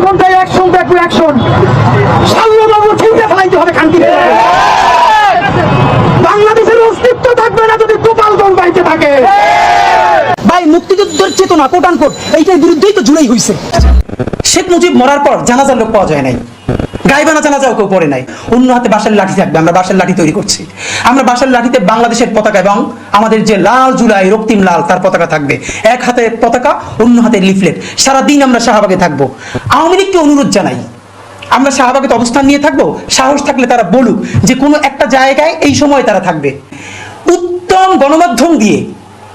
ঘন্টায় অ্যাকশন দেখবো অ্যাকশন। শাল্যবাবু ছিঁড়ে ফেলাইতে হবে খানকিতে। বাংলাদেশের অস্তিত্ব থাকবে না যদি গোপালগঞ্জ বাইতে থাকে। ভাই মুক্তিযুদ্ধের চেতনা কোট আনকোট এইটার বিরুদ্ধেই তো জুড়েই হয়েছে। শেখ মুজিব মরার পর জানাজার লোক পাওয়া যায় নাই, গাইবানা জানাজাও কেউ পড়ে নাই। অন্য হাতে বাঁশের লাঠি থাকবে, আমরা বাঁশের লাঠি তৈরি করছি। আমরা বাঁশের লাঠিতে বাংলাদেশের পতাকা এবং আমাদের যে লাল জুলাই রক্তিম লাল তার পতাকা থাকবে। এক হাতে পতাকা, অন্য হাতে লিফলেট। সারাদিন আমরা শাহবাগে থাকবো। আওয়ামী লীগকে অনুরোধ জানাই, আমরা শাহবাগে অবস্থান নিয়ে থাকবো। সাহস থাকলে তারা বলুক যে কোনো একটা জায়গায় এই সময় তারা থাকবে। উত্তম গণমাধ্যম দিয়ে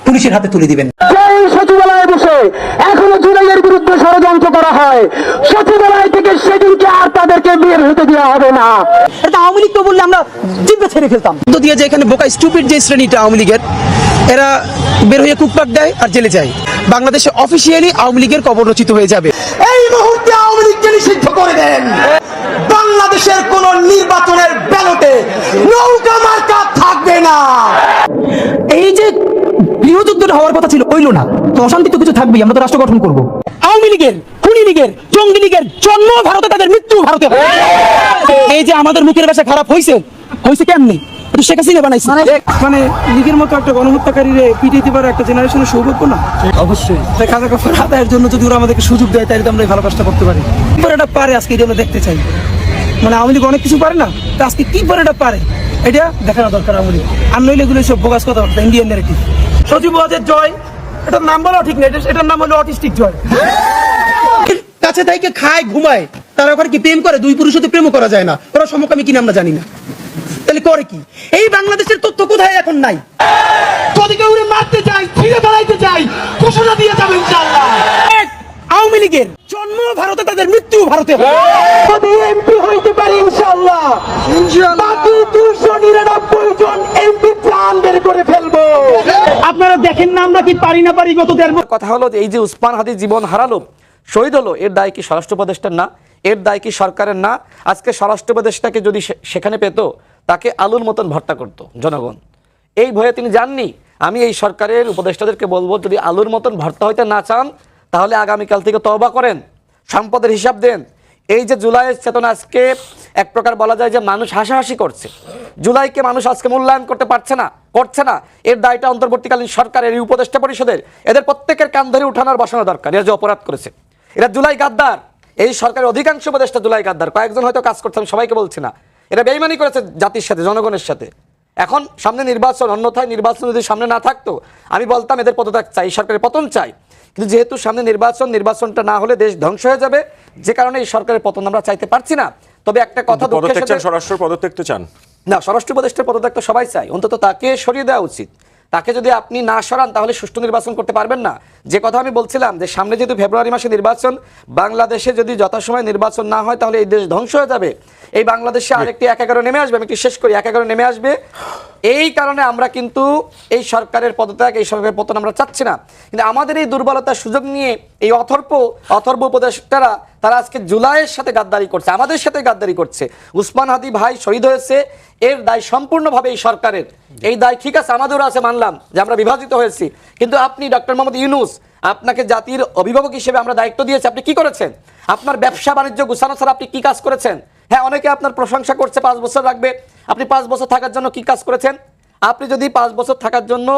পুলিশের হাতে তুলে দিবেন। সচিবালয়ে বসে এখনো জুলাইয়ের বিরুদ্ধে ষড়যন্ত্র করা হয়, সচিবালয় থেকে সেদিনকে আর তাদেরকে বের হতে দেওয়া হবে না। এটা আওয়ামী লীগ তো বললে আমরা জিব্বে ছেড়ে ফেলতাম। তো দিয়ে যে এখানে বোকা স্টুপিড যে শ্রেণীটা আওয়ামী লীগের, এরা বের হয়ে কুকপাক দেয় আর জেলে যায়। বাংলাদেশে অফিসিয়ালি আওয়ামী লীগের কবর রচিত হয়ে যাবে। এই মুহূর্তে আওয়ামী লীগকে নিষিদ্ধ করে দেন। বাংলাদেশের কোন নির্বাচনের ব্যালটে নৌকা মার্কা থাকবে না। এই যে গৃহযুদ্ধটা হওয়ার কথা ছিল হইল না, তো অশান্তি তো কিছু থাকবেই। আমরা তো রাষ্ট্র গঠন করবো। আওয়ামী লীগের, খুনি লীগের, জঙ্গি লীগের জন্ম ভারতে, তাদের মৃত্যু ভারতে। এই যে আমাদের মুখের ভাষা খারাপ হয়েছে কেমনি? শেখ হাসিনা বানাইছে। মানে লীগের মতো একটা গণহত্যাকারীরে পিটিয়ে পারে একটা জেনারেশনের সৌভাগ্য না? অবশ্যই। খাজা গফর আদায়ের জন্য যদি ওরা আমাদেরকে সুযোগ দেয় তাহলে তো আমরা এই ভালো কাজটা করতে পারি। কি করে এটা পারে আজকে এটা আমরা দেখতে চাই। মানে আওয়ামী লীগ অনেক কিছু পারে না, তো আজকে কি করে এটা পারে এটা দেখানো দরকার আওয়ামী লীগ। আর নইলে এগুলো সব বোগাস কথা, ইন্ডিয়ান ন্যারেটিভ। সচিব ওয়াজের জয়, এটার নাম বলা ঠিক না, এটার নাম হলো অটিস্টিক জয়। কাছে থেকে খায় ঘুমায়, তারা ওখানে কি প্রেম করে? দুই পুরুষ হতে প্রেমও করা যায় না। ওরা সমকামী কিনা আমরা জানি না, তাহলে করে কি? এই বাংলাদেশের তথ্য কোথায় এখন নাই? যদি কেউ মারতে চাই, ছিঁড়ে ফেলাইতে চাই, ঘোষণা দিয়ে যাবে ইনশাআল্লাহ। আওয়ামী লীগের জন্ম ভারতে, তাদের মৃত্যু ভারতে। যদি এমপি হইতে পারে ইনশাআল্লাহ, বাকি 299 জন এমপি প্ল্যান বের করে ফেলবো। আপনারা দেখেন না আমরা কি পারি না পারি। গত 1.5 কথা হলো যে এই যে উসমান হাদি জীবন হারালো, শহীদ হলো, এর দায় কি স্বরাষ্ট্র উপদেষ্টার না? এর দায় কি সরকারের না? আজকে স্বরাষ্ট্র উপদেষ্টাকে যদি সেখানে পেত, তাকে আলুর মতন ভর্তা করতো জনগণ। এই ভয়ে তিনি যাননি। আমি এই সরকারের উপদেষ্টাদেরকে বলবো, যদি আলুর মতন ভর্তা হইতে না চান তাহলে আগামীকাল থেকে তওবা করেন, সম্পদের হিসাব দেন। এই যে জুলাইয়ের চেতনা, আজকে এক প্রকার বলা যায় যে মানুষ হাসাহাসি করছে। জুলাইকে মানুষ আজকে মূল্যায়ন করতে পারছে না, করছে না। এর দায়টা অন্তর্বর্তীকালীন সরকারের, এই উপদেষ্টা পরিষদের, এদের প্রত্যেকের কান ধরে উঠানোর বসানো দরকার। এরা যে অপরাধ করেছে, এরা জুলাই গাদ্দার। এই সরকারের অধিকাংশ উপদেষ্টা জুলাই গাদ্দার। কয়েকজন হয়তো কাজ করছে, আমি সবাইকে বলছি না। এরা বেঈমানি করেছে জাতির সাথে, জনগণের সাথে। এখন সামনে নির্বাচন, অন্যথায় নির্বাচন যদি সামনে না থাকতো আমি বলতাম এদের পদত্যাগ চাই, সরকারের পতন চাই। কিন্তু যেহেতু সামনে নির্বাচনটা না হলে দেশ ধ্বংস হয়ে যাবে, যে কারণে এই সরকারের পতন আমরা চাইতে পারছি না। তবে একটা কথা, স্বরাষ্ট্র পদত্যাগ তো চান না? স্বরাষ্ট্র উপদেষ্টার পদত্যাগ তো সবাই চাই, অন্তত তাকে সরিয়ে দেওয়া উচিত। তাকে যদি আপনি না সরান তাহলে সুষ্ঠু নির্বাচন করতে পারবেন না। যে কথা আমি বলছিলাম যে সামনে যেহেতু ফেব্রুয়ারি মাসে নির্বাচন, বাংলাদেশে যদি যথাসময়ে নির্বাচন না হয় তাহলে এই দেশ ধ্বংস হয়ে যাবে। এই বাংলাদেশে আরেকটি 1-11 নেমে আসবে। আমি একটু শেষ করি, 1-11 নেমে আসবে। এই কারণে আমরা কিন্তু এই সরকারের পদত্যাগ, এই সরকারের পতন আমরা চাচ্ছি না। কিন্তু আমাদের এই দুর্বলতার সুযোগ নিয়ে এই অথর্ব উপদেষ্টারা, তারা আজকে জুলাইয়ের সাথে গাদ্দারি করছে, আমাদের সাথে গাদ্দারি করছে। উসমান হাদি ভাই শহীদ হয়েছে, এর দায় সম্পূর্ণভাবে এই সরকারের। এই দায় ঠিক আছে, আমাদেরও আছে, মানলাম যে আমরা বিভাজিত হয়েছি। কিন্তু আপনি ডক্টর মোহাম্মদ ইউনূস, আপনাকে জাতির অভিভাবক হিসেবে আমরা দায়িত্ব দিয়েছি, আপনি কি করেছেন? আপনার ব্যবসা বাণিজ্য গুছানো ছাড়া আপনি কি কাজ করেছেন? হ্যাঁ, অনেকে আপনার প্রশংসা করছে 5 বছর রাখবে। আপনি 5 বছর থাকার জন্য কি কাজ করেছেন? আপনি যদি 5 বছর থাকার জন্য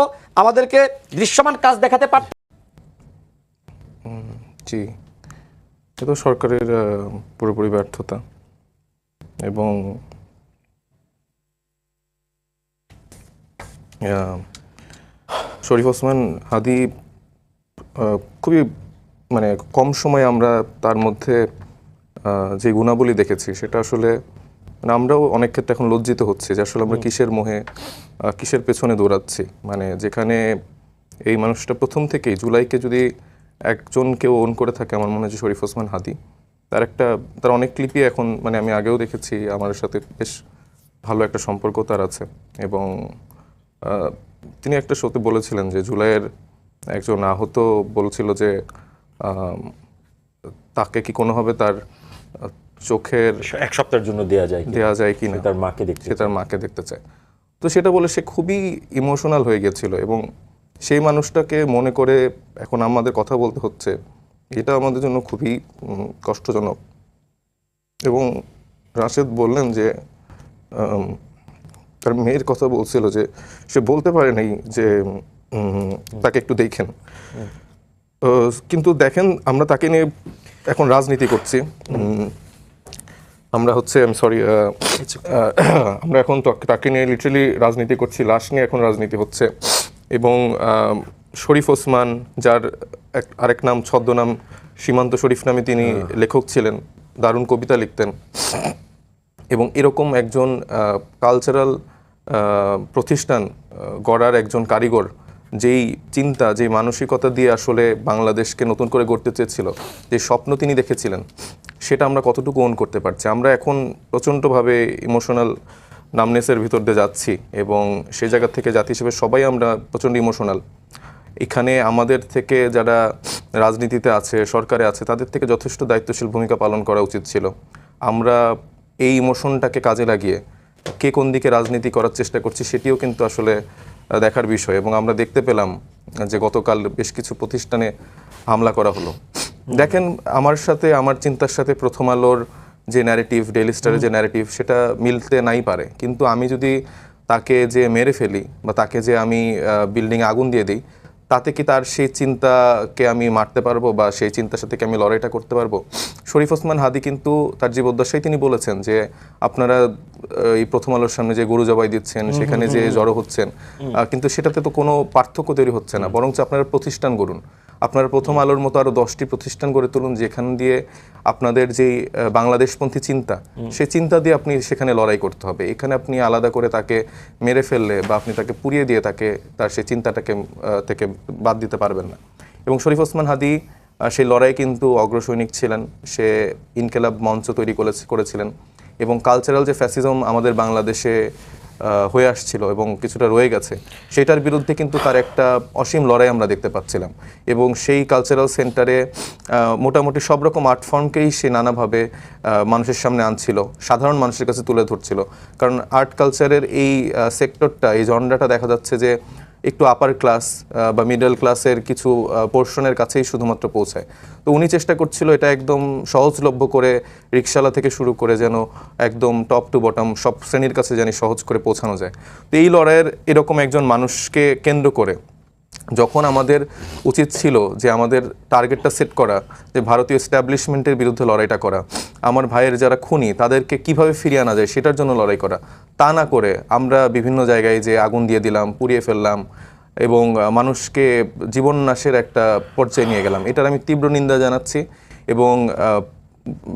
আমাদেরকে দৃশ্যমান কাজ দেখাতে পারতেন। জি, এটা সরকারের পুরোপুরি ব্যর্থতা। এবং শরীফ ওসমান হাদি খুবই মানে কম সময়ে আমরা তার মধ্যে যে গুণাবলী দেখেছি সেটা আসলে মানে আমরাও অনেক ক্ষেত্রে এখন লজ্জিত হচ্ছে যে আসলে আমরা কিসের মোহে, কিসের পেছনে দৌড়াচ্ছি। মানে যেখানে এই মানুষটা প্রথম থেকেই, জুলাইকে যদি একজন কেউ ওন করে থাকে, আমার মনে হয় যে শরীফ ওসমান হাদি। তার অনেক ক্লিপই এখন, মানে আমি আগেও দেখেছি, আমার সাথে বেশ ভালো একটা সম্পর্ক তার আছে। এবং তিনি একটা শোতে বলেছিলেন যে জুলাইয়ের একজন আহত বলছিল যে তাকে কি কোনোভাবে তার চোখের 1 সপ্তাহের জন্য দেয়া যায় কি না, সে তার মাকে দেখতে চায়। তো সেটা বলে সে খুবই ইমোশনাল হয়ে গেছিল। এবং সেই মানুষটাকে মনে করে এখন আমাদের কথা বলতে হচ্ছে এটা আমাদের জন্য খুবই কষ্টজনক। এবং রাশেদ বললেন যে তার মেয়ের কথা বলছিল যে সে বলতে পারে নাই যে তাকে একটু দেখেন, কিন্তু দেখেন আমরা তাকে নিয়ে এখন রাজনীতি করছি। আমরা হচ্ছে আমরা এখন তাকে নিয়ে লিটারালি রাজনীতি করছি, লাশ নিয়ে এখন রাজনীতি হচ্ছে। এবং শরীফ ওসমান, যার আরেক নাম ছদ্মনাম সীমান্ত শরীফ নামে তিনি লেখক ছিলেন, দারুণ কবিতা লিখতেন, এবং এরকম একজন কালচারাল প্রতিষ্ঠান গড়ার একজন কারিগর, যেই চিন্তা, যেই মানসিকতা দিয়ে আসলে বাংলাদেশকে নতুন করে গড়তে চেয়েছিল, যে স্বপ্ন তিনি দেখেছিলেন, সেটা আমরা কতটুকু ওন করতে পারছি। আমরা এখন প্রচণ্ডভাবে ইমোশনাল নামনেসের ভিতর দিয়ে যাচ্ছি, এবং সেই জায়গা থেকে জাতি হিসেবে সবাই আমরা প্রচণ্ড ইমোশনাল। এখানে আমাদের থেকে যারা রাজনীতিতে আছে, সরকারে আছে, তাদের থেকে যথেষ্ট দায়িত্বশীল ভূমিকা পালন করা উচিত ছিল। আমরা এই ইমোশনটাকে কাজে লাগিয়ে কে কোন দিকে রাজনীতি করার চেষ্টা করছি সেটিও কিন্তু আসলে দেখার বিষয়। এবং আমরা দেখতে পেলাম যে গতকাল বেশ কিছু প্রতিষ্ঠানে হামলা করা হলো। দেখেন, আমার সাথে, আমার চিন্তার সাথে প্রথম আলোর যে ন্যারেটিভ, ডেইলি স্টারের যে ন্যারেটিভ, সেটা মিলতে নাই পারে, কিন্তু আমি যদি তাকে যে মেরে ফেলি বা তাকে যে আমি বিল্ডিংয়ে আগুন দিয়ে দিই, তাতে কি তার সেই চিন্তাকে আমি মারতে পারবো বা সেই চিন্তার সাথে কি আমি লড়াইটা করতে পারবো? শরীফ ওসমান হাদি কিন্তু তার জীবদ্দশায় তিনি বলেছেন যে আপনারা এই প্রথম আলোর সামনে যে গরু জবাই দিচ্ছেন, সেখানে যে জড়ো হচ্ছেন, কিন্তু সেটাতে তো কোনো পার্থক্য তৈরি হচ্ছে না, বরঞ্চ আপনারা প্রতিষ্ঠান গড়ুন। আপনারা প্রথম আলোর মতো আরও 10টি প্রতিষ্ঠান গড়ে তুলুন, যেখান দিয়ে আপনাদের যেই বাংলাদেশপন্থী চিন্তা, সেই চিন্তা দিয়ে আপনি সেখানে লড়াই করতে হবে। এখানে আপনি আলাদা করে তাকে মেরে ফেললে বা আপনি তাকে পুড়িয়ে দিয়ে তার সেই চিন্তাটাকে থেকে বাদ দিতে পারবেন না। এবং শরীফ ওসমান হাদি সেই লড়াই কিন্তু অগ্রসৈনিক ছিলেন। সে ইনকেলাব মঞ্চ তৈরি করেছিলেন, এবং কালচারাল যে ফ্যাসিজম আমাদের বাংলাদেশে হয়ে আসছিল এবং কিছুটা রয়ে গেছে, সেটার বিরুদ্ধে কিন্তু তার একটা অসীম লড়াই আমরা দেখতে পাচ্ছিলাম। এবং সেই কালচারাল সেন্টারে মোটামুটি সব রকম আর্ট ফর্মকেই সে নানাভাবে মানুষের সামনে আনছিল, সাধারণ মানুষের কাছে তুলে ধরছিল। কারণ আর্ট কালচারের এই সেক্টরটা, এই জনরাটা দেখা যাচ্ছে যে একটু আপার ক্লাস বা মিডল ক্লাসের কিছু পোর্শনের কাছেই শুধুমাত্র পৌঁছায়। তো উনি চেষ্টা করছিল এটা একদম সহজলভ্য করে, রিক্সাওয়ালা থেকে শুরু করে যেন একদম টপ টু বটম সব শ্রেণীর কাছে জানি সহজ করে পৌঁছানো যায়। তো এই লড়াইয়ের এরকম একজন মানুষকে কেন্দ্র করে যখন আমাদের উচিত ছিল যে আমাদের টার্গেটটা সেট করা, যে ভারতীয় এস্টাবলিশমেন্টের বিরুদ্ধে লড়াইটা করা, আমার ভাইয়ের যারা খুনি তাদেরকে কিভাবে ফিরিয়ে আনা যায় সেটার জন্য লড়াই করা, তা না করে আমরা বিভিন্ন জায়গায় যে আগুন দিয়ে দিলাম, পুড়িয়ে ফেললাম এবং মানুষকে জীবন নাশের একটা পর্যায়ে নিয়ে গেলাম, এটার আমি তীব্র নিন্দা জানাচ্ছি। এবং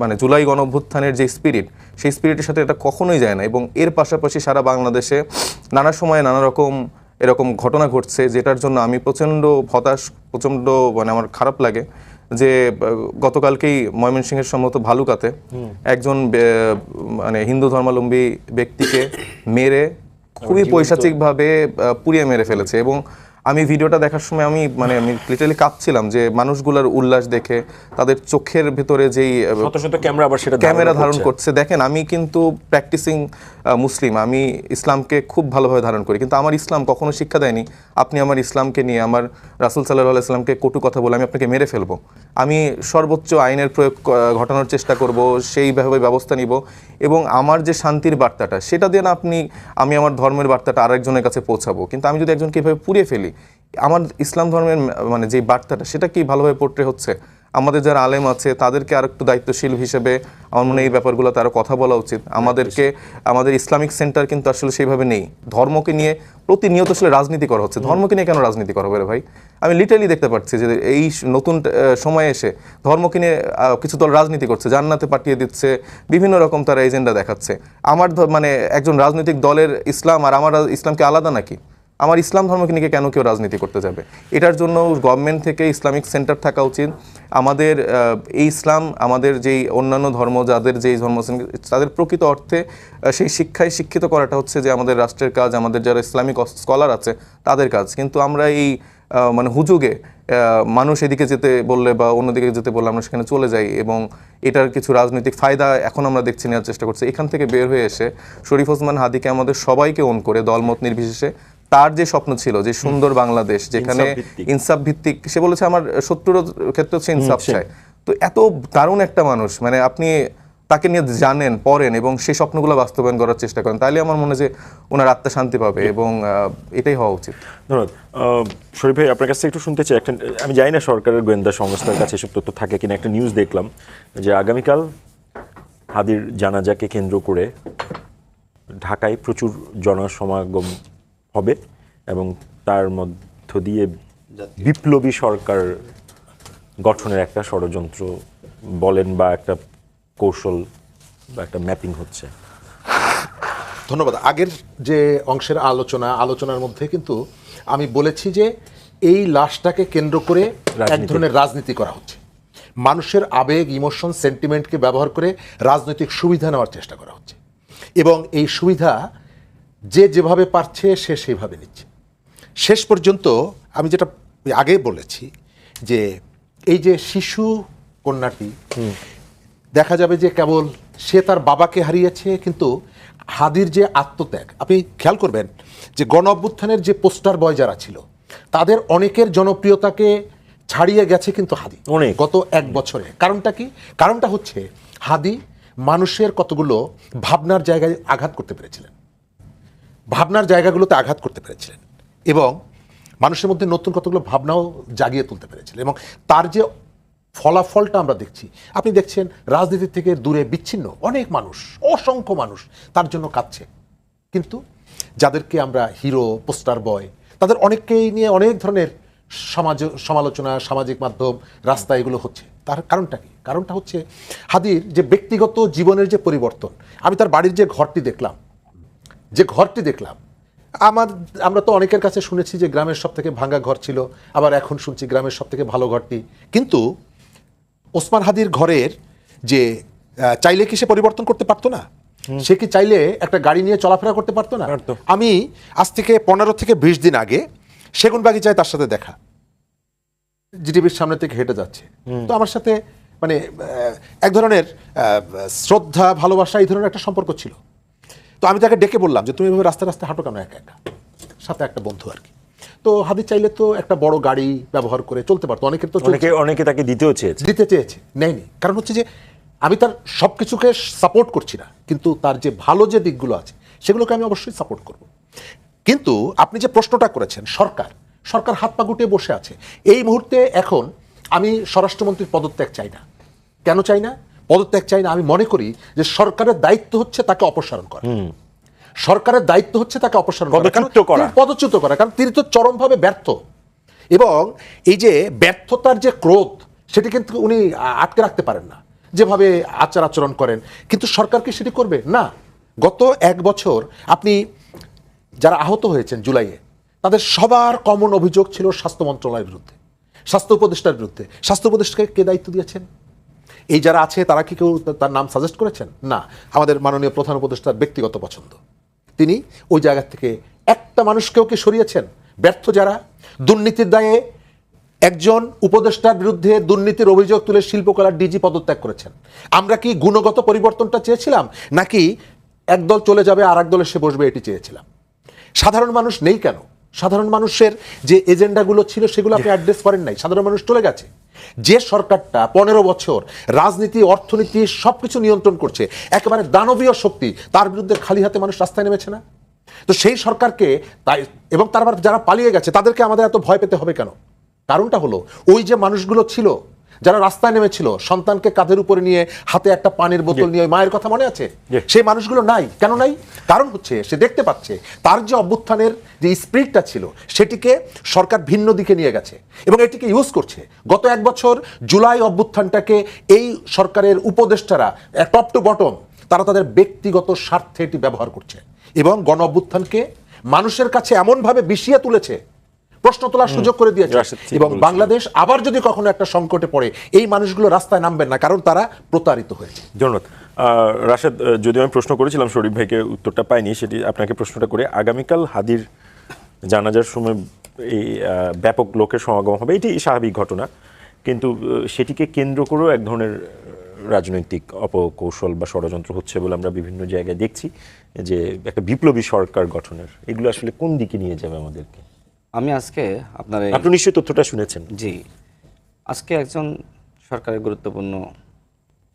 মানে জুলাই গণঅভ্যুত্থানের যে স্পিরিট, সেই স্পিরিটের সাথে এটা কখনোই যায় না। এবং এর পাশাপাশি সারা বাংলাদেশে নানা সময়ে নানা রকম এরকম ঘটনা ঘটছে, যেটার জন্য আমি প্রচণ্ড হতাশ, প্রচণ্ড মানে আমার খারাপ লাগে যে গতকালকেই ময়মনসিংহের সম্ভবত ভালুকাতে একজন মানে হিন্দু ধর্মাবলম্বী ব্যক্তিকে মেরে খুবই পৈশাচিকভাবে পুড়িয়ে মেরে ফেলেছে। এবং আমি ভিডিওটা দেখার সময় আমি লিটারালি কাঁপছিলাম যে মানুষগুলোর উল্লাস দেখে, তাদের চোখের ভেতরে যেই ক্যামেরা ধারণ করছে। দেখেন, আমি কিন্তু প্র্যাকটিসিং মুসলিম, আমি ইসলামকে খুব ভালোভাবে ধারণ করি, কিন্তু আমার ইসলাম কখনো শিক্ষা দেয়নি আপনি আমার ইসলামকে নিয়ে, আমার রাসূল সাল্লাল্লাহু আলাইহি ওয়াসাল্লামকে কটু কথা বলে আমি আপনাকে মেরে ফেলবো। আমি সর্বোচ্চ আইনের প্রয়োগ ঘটানোর চেষ্টা করব, সেইভাবে ব্যবস্থা নিব, এবং আমার যে শান্তির বার্তাটা সেটা দিয়ে না আমি আমার ধর্মের বার্তাটা আরেকজনের কাছে পৌঁছাবো। কিন্তু আমি যদি একজনকে এভাবে পুড়িয়ে ফেলি, আমার ইসলাম ধর্মের মানে যে বার্তাটা সেটা কি ভালোভাবে পোর্ট্রে হচ্ছে? আমাদের যারা আলেম আছে তাদেরকে আর একটু দায়িত্বশীল হিসেবে আমার মনে হয় এই ব্যাপারগুলোতে আরও কথা বলা উচিত। আমাদের ইসলামিক সেন্টার কিন্তু আসলে সেইভাবে নেই। ধর্মকে নিয়ে প্রতিনিয়ত আসলে রাজনীতি করা হচ্ছে। ধর্মকে নিয়ে কেন রাজনীতি করা হবে রে ভাই? আমি লিটারালি দেখতে পাচ্ছি যে এই নতুন সময়ে এসে ধর্মকে নিয়ে কিছু দল রাজনীতি করছে, জান্নাতে পাঠিয়ে দিচ্ছে, বিভিন্ন রকম তারা এজেন্ডা দেখাচ্ছে। আমার মানে একজন রাজনৈতিক দলের ইসলাম আর আমার ইসলামকে আলাদা নাকি? আমার ইসলাম ধর্মকে নিয়ে কেন কেউ রাজনীতি করতে যাবে? এটার জন্য গভর্নমেন্ট থেকে ইসলামিক সেন্টার থাকা উচিত। আমাদের এই ইসলাম, আমাদের যেই অন্যান্য ধর্ম, যাদের যেই ধর্ম তাদের প্রকৃত অর্থে সেই শিক্ষায় শিক্ষিত করাটা হচ্ছে যে আমাদের রাষ্ট্রের কাজ, আমাদের যারা ইসলামিক স্কলার আছে তাদের কাজ। কিন্তু আমরা এই মানে হুজুগে মানুষ এদিকে যেতে বললে বা অন্যদিকে যেতে বললে আমরা সেখানে চলে যাই, এবং এটার কিছু রাজনৈতিক ফায়দা এখন আমরা দেখছি নেওয়ার চেষ্টা করছি। এখান থেকে বের হয়ে এসে শরীফ ওসমান হাদিকে আমাদের সবাইকে ওন করে দলমত নির্বিশেষে তার যে স্বপ্ন ছিল যে সুন্দর বাংলাদেশ যেখানে ইনসাফ ভিত্তিক, সে বলেছে আমার শত্রুর ক্ষেত্রে হচ্ছে ইনসাফ চাই। তো এত দারুণ একটা মানুষ, মানে আপনি তাকে নিয়ে জানেন, পড়েন এবং সেই স্বপ্নগুলো বাস্তবায়ন করার চেষ্টা করেন, তাহলে আমার মনে হয় যে ওনার আত্মা শান্তি পাবে এবং এটাই হওয়া উচিত। ধন্যবাদ। শরীফ ভাই, আপনার কাছে একটু শুনতে চাই, একটা আমি জানি না সরকারের গোয়েন্দা সংস্থার কাছে এসব তথ্য থাকে কিনা, একটা নিউজ দেখলাম যে আগামীকাল হাদির জানাজাকে কেন্দ্র করে ঢাকায় প্রচুর জনসমাগম হবে এবং তার মধ্য দিয়ে বিপ্লবী সরকার গঠনের একটা ষড়যন্ত্র বলেন বা একটা কৌশল বা একটা ম্যাপিং হচ্ছে। ধন্যবাদ। আগের যে অংশের আলোচনার মধ্যে কিন্তু আমি বলেছি যে এই লাশটাকে কেন্দ্র করে এক ধরনের রাজনীতি করা হচ্ছে, মানুষের আবেগ, ইমোশন, সেন্টিমেন্টকে ব্যবহার করে রাজনৈতিক সুবিধা নেওয়ার চেষ্টা করা হচ্ছে এবং এই সুবিধা যে যেভাবে পারছে সে সেইভাবে নিচ্ছে। শেষ পর্যন্ত আমি যেটা আগে বলেছি যে এই যে শিশু কন্যাটি দেখা যাবে যে কেবল সে তার বাবাকে হারিয়েছে, কিন্তু হাদির যে আত্মত্যাগ, আপনি খেয়াল করবেন যে গণ অভ্যুত্থানের যে পোস্টার বয় যারা ছিল তাদের অনেকের জনপ্রিয়তাকে ছাড়িয়ে গেছে কিন্তু হাদি গত এক বছরে। কারণটা কি? কারণটা হচ্ছে হাদি মানুষের কতগুলো ভাবনার জায়গায় আঘাত করতে পেরেছিলেন, ভাবনার জায়গাগুলোতে আঘাত করতে পেরেছিলেন এবং মানুষের মধ্যে নতুন কতগুলো ভাবনাও জাগিয়ে তুলতে পেরেছিলেন এবং তার যে ফলাফলটা আমরা দেখছি, আপনি দেখছেন রাজনীতি থেকে দূরে বিচ্ছিন্ন অনেক মানুষ, অসংখ্য মানুষ তার জন্য কাঁদছে, কিন্তু যাদেরকে আমরা হিরো, পোস্টার বয়, তাদের অনেককেই নিয়ে অনেক ধরনের সমালোচনা, সামাজিক মাধ্যম, রাস্তা এগুলো হচ্ছে। তার কারণটা কি? কারণটা হচ্ছে হাদির যে ব্যক্তিগত জীবনের যে পরিবর্তন। আমি তার বাড়ির যে ঘরটি দেখলাম, আমরা তো অনেকের কাছে শুনেছি যে গ্রামের সব থেকে ভাঙা ঘর ছিল, আবার এখন শুনছি গ্রামের সব থেকে ভালো ঘরটি। কিন্তু ওসমান হাদির ঘরের যে চাইলে কি সে পরিবর্তন করতে পারতো না? সে কি চাইলে একটা গাড়ি নিয়ে চলাফেরা করতে পারতো না? আমি আজ থেকে 15 থেকে 20 দিন আগে সেগুনবাগিচায় তার সাথে দেখা, জিটিভির সামনে থেকে হেঁটে যাচ্ছে, তো আমার সাথে মানে এক ধরনের শ্রদ্ধা, ভালোবাসা, এই ধরনের একটা সম্পর্ক ছিল। তো আমি তাকে ডেকে বললাম যে তুমি এভাবে রাস্তায় রাস্তায় হাঁটো কেন একা একা, সাথে একটা বন্ধু আর কি। তো হাদি চাইলে তো একটা বড় গাড়ি ব্যবহার করে চলতে পারতো, অনেকে তাকে দিতে চেয়েছে, নেয়নি। কারণ হচ্ছে যে আমি তার সব কিছুকে সাপোর্ট করছি না, কিন্তু তার যে ভালো যে দিকগুলো আছে সেগুলোকে আমি অবশ্যই সাপোর্ট করব। কিন্তু আপনি যে প্রশ্নটা করেছেন, সরকার হাত পা গুটিয়ে বসে আছে এই মুহূর্তে। এখন আমি স্বরাষ্ট্রমন্ত্রীর পদত্যাগ চাই না। কেন চাই না? পদত্যাগ চাই না, আমি মনে করি যে সরকারের দায়িত্ব হচ্ছে তাকে অপসারণ করা, সরকারের দায়িত্ব হচ্ছে তাকে অপসারণ করা, পদচ্যুত করা, কারণ তিনি তো চরমভাবে ব্যর্থ এবং এই যে ব্যর্থতার যে ক্রোধ সেটি কিন্তু উনি আটকে রাখতে পারেন না, যেভাবে আচরণ করেন। কিন্তু সরকার কি সেটি করবে না? গত এক বছর আপনি যারা আহত হয়েছেন জুলাইয়ে, তাদের সবার কমন অভিযোগ ছিল স্বাস্থ্য মন্ত্রণালয়ের বিরুদ্ধে, স্বাস্থ্য উপদেষ্টার বিরুদ্ধে। স্বাস্থ্য উপদেষ্টাকে কে দায়িত্ব দিয়েছেন? এই যারা আছে তারা কি কেউ তার নাম সাজেস্ট করেছেন? না, আমাদের মাননীয় প্রধান উপদেষ্টার ব্যক্তিগত পছন্দ। তিনি ওই জায়গা থেকে একটা মানুষকেও কি সরিয়েছেন? ব্যর্থ যারা, দুর্নীতির দায়ে একজন উপদেষ্টার বিরুদ্ধে দুর্নীতির অভিযোগ তুলে শিল্পকলার ডিজি পদত্যাগ করেছেন। আমরা কি গুণগত পরিবর্তনটা চেয়েছিলাম, নাকি একদল চলে যাবে আর এক দল এসে বসবে এটি চেয়েছিলাম? সাধারণ মানুষ নেই কেন? সাধারণ মানুষের যে এজেন্ডাগুলো ছিল সেগুলো আপনি অ্যাড্রেস করেন নাই, সাধারণ মানুষ চলে গেছে। যে সরকারটা 15 বছর রাজনীতি, অর্থনীতি সবকিছু নিয়ন্ত্রণ করছে, একেবারে দানবীয় শক্তি, তার বিরুদ্ধে খালি হাতে মানুষ রাস্তায় নেমেছে না? তো সেই সরকারকে তাই, এবং তারপর যারা পালিয়ে গেছে তাদেরকে আমাদের এত ভয় পেতে হবে কেন? কারণটা হলো ওই যে মানুষগুলো ছিল যারা রাস্তায় নেমেছিল, সন্তানকে কাঁধের উপরে নিয়ে হাতে একটা পানির বোতল নিয়ে, মায়ের কথা মনে আছে? সেই মানুষগুলো নাই। কেন নাই? কারণ হচ্ছে সে দেখতে পাচ্ছে তার যে অভ্যুত্থানের যে স্পিরিটটা ছিল সেটিকে সরকার ভিন্ন দিকে নিয়ে গেছে এবং এটিকে ইউজ করছে। গত এক বছর জুলাই অভ্যুত্থানটাকে এই সরকারের উপদেষ্টারা টপ টু বটম তারা তাদের ব্যক্তিগত স্বার্থে এটি ব্যবহার করছে এবং গণ অভ্যুত্থানকে মানুষের কাছে এমনভাবে বিষিয়ে তুলেছে, প্রশ্ন তোলার সুযোগ করে দিয়েছে। এবং বাংলাদেশ আবার যদি কখনো একটা সংকটে পড়ে, এই মানুষগুলো রাস্তায় নামবেন না, কারণ তারা প্রতারিত হয়েছে। ধন্যবাদ। রাশেদ, যদিও আমি প্রশ্ন করেছিলাম, শরীফ ভাইকে উত্তরটা পাইনি, সেটি আপনাকে প্রশ্নটা করে, আগামীকাল হাদির জানাজার সময় এই ব্যাপক লোকের সমাগম হবে, এটি স্বাভাবিক ঘটনা, কিন্তু সেটিকে কেন্দ্র করেও এক ধরনের রাজনৈতিক অপকৌশল বা ষড়যন্ত্র হচ্ছে বলে আমরা বিভিন্ন জায়গায় দেখছি, যে একটা বিপ্লবী সরকার গঠনের, এগুলো আসলে কোন দিকে নিয়ে যাবে আমাদেরকে? আমি আজকে আপনার আপনি নিশ্চয়ই তথ্যটা শুনেছেন। জি, আজকে একজন সরকারের গুরুত্বপূর্ণ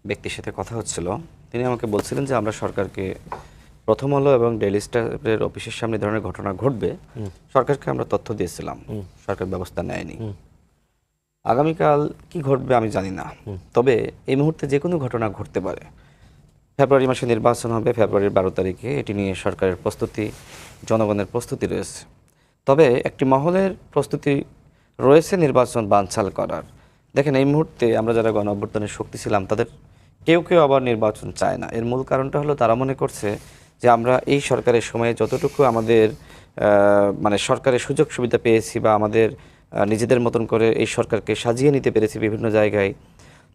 ব্যক্তির সাথে কথা হচ্ছিল। তিনি আমাকে বলছিলেন যে আমরা সরকারকে, প্রথম আলো এবং ডেইলি স্টারের অফিসের সামনে এই ধরনের ঘটনা ঘটবে, সরকারকে আমরা তথ্য দিয়েছিলাম, সরকার ব্যবস্থা নেয়নি। আগামীকাল কি ঘটবে আমি জানি না, তবে এই মুহূর্তে যে কোনো ঘটনা ঘটতে পারে। ফেব্রুয়ারি মাসে নির্বাচন হবে, ফেব্রুয়ারির 12 তারিখে। এটি নিয়ে সরকারের প্রস্তুতি, জনগণের প্রস্তুতি রয়েছে। তবে একটি মহলের প্রস্তুতি রয়েছে নির্বাচন বানচাল করার। দেখেন, এই মুহূর্তে আমরা যারা গণ অভ্যুত্থানের শক্তি ছিলাম, তাদের কেউ কেউ আবার নির্বাচন চায় না। এর মূল কারণটা হলো তারা মনে করছে যে আমরা এই সরকারের সময়ে যতটুকু আমাদের মানে সরকারের সুযোগ সুবিধা পেয়েছি বা আমাদের নিজেদের মতন করে এই সরকারকে সাজিয়ে নিতে পেরেছি বিভিন্ন জায়গায়,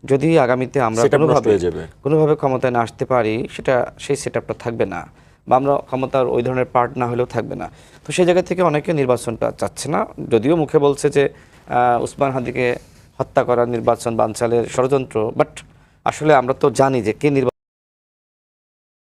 যদি আগামীতে আমরা Setup নষ্ট হয়ে যাবে। কোনোভাবে ক্ষমতায় না আসতে পারি, সেই সেটআপটা থাকবে না, বা আমরা ক্ষমতার ওই ধরনের পার্ট না হলেও থাকবে না। তো সেই জায়গা থেকে অনেকে নির্বাচনটা চাচ্ছে না, যদিও মুখে বলছে যে ওসমান হাদিকে হত্যা করা নির্বাচন বানচালের ষড়যন্ত্র, বাট আসলে আমরা তো জানি যে কে নির্বাচন